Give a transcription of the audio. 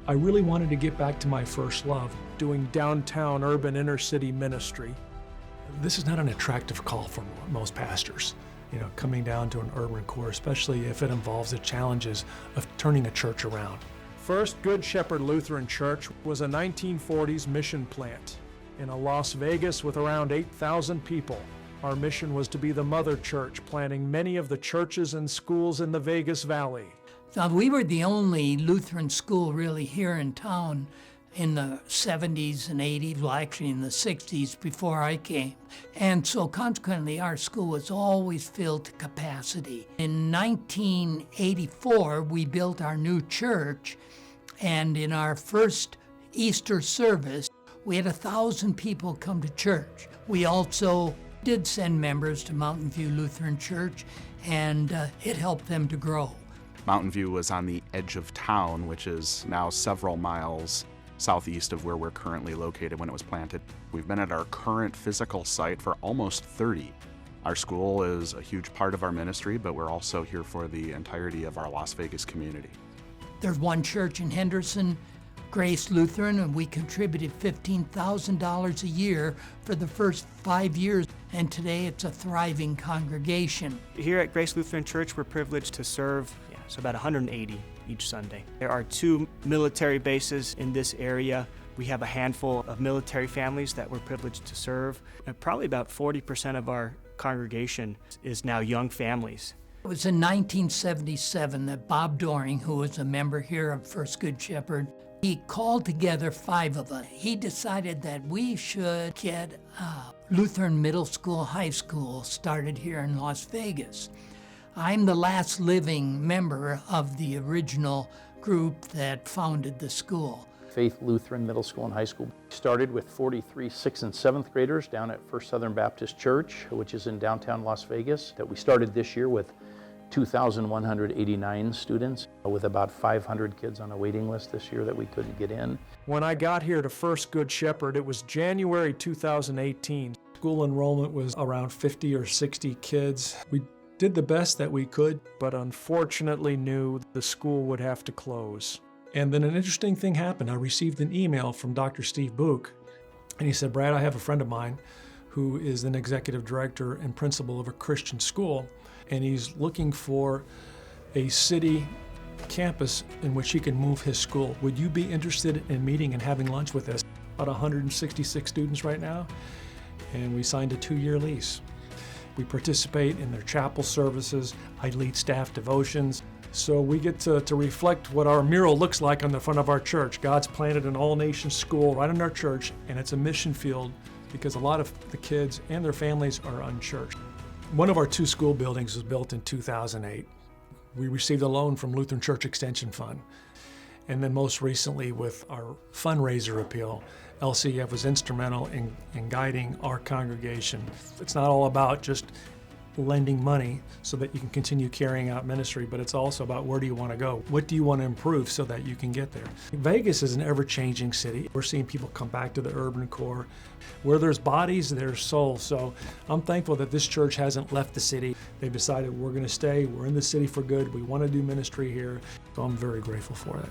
I really wanted to get back to my first love, doing downtown urban inner city ministry. This is not an attractive call for most pastors, coming down to an urban core, especially if it involves the challenges of turning a church around. First Good Shepherd Lutheran Church was a 1940s mission plant in a Las Vegas with around 8,000 people. Our mission was to be the mother church, planting many of the churches and schools in the Vegas Valley. So we were the only Lutheran school really here in town in the 70s and 80s, well actually in the 60s before I came. And so consequently our school was always filled to capacity. In 1984 we built our new church, and in our first Easter service we had 1,000 people come to church. We also did send members to Mountain View Lutheran Church, and it helped them to grow. Mountain View was on the edge of town, which is now several miles southeast of where we're currently located when it was planted. We've been at our current physical site for almost 30. Our school is a huge part of our ministry, but we're also here for the entirety of our Las Vegas community. There's one church in Henderson, Grace Lutheran, and we contributed $15,000 a year for the first 5 years, and today it's a thriving congregation. Here at Grace Lutheran Church, we're privileged to serve so about 180 each Sunday. There are 2 military bases in this area. We have a handful of military families that we're privileged to serve, and probably about 40% of our congregation is now young families. It was in 1977 that Bob Doring, who was a member here of First Good Shepherd, he called together 5 of us. He decided that we should get a Lutheran middle school, high school started here in Las Vegas. I'm the last living member of the original group that founded the school. Faith Lutheran Middle School and High School started with 43 6th and 7th graders down at First Southern Baptist Church, which is in downtown Las Vegas, that we started this year with 2,189 students, with about 500 kids on a waiting list this year that we couldn't get in. When I got here to First Good Shepherd, it was January 2018. School enrollment was around 50 or 60 kids. We did the best that we could, but unfortunately knew the school would have to close. And then an interesting thing happened. I received an email from Dr. Steve Book, and he said, "Brad, I have a friend of mine who is an executive director and principal of a Christian school, and he's looking for a city campus in which he can move his school. Would you be interested in meeting and having lunch with us?" About 166 students right now, and we signed a 2-year lease. We participate in their chapel services. I lead staff devotions. So we get to reflect what our mural looks like on the front of our church. God's planted an all-nation school right in our church, and it's a mission field because a lot of the kids and their families are unchurched. One of our 2 school buildings was built in 2008. We received a loan from Lutheran Church Extension Fund. And then most recently with our fundraiser appeal, LCF was instrumental in guiding our congregation. It's not all about just lending money so that you can continue carrying out ministry, but it's also about where do you want to go? What do you want to improve so that you can get there? Vegas is an ever-changing city. We're seeing people come back to the urban core. Where there's bodies, there's souls. So I'm thankful that this church hasn't left the city. They decided we're going to stay. We're in the city for good. We want to do ministry here. So I'm very grateful for that.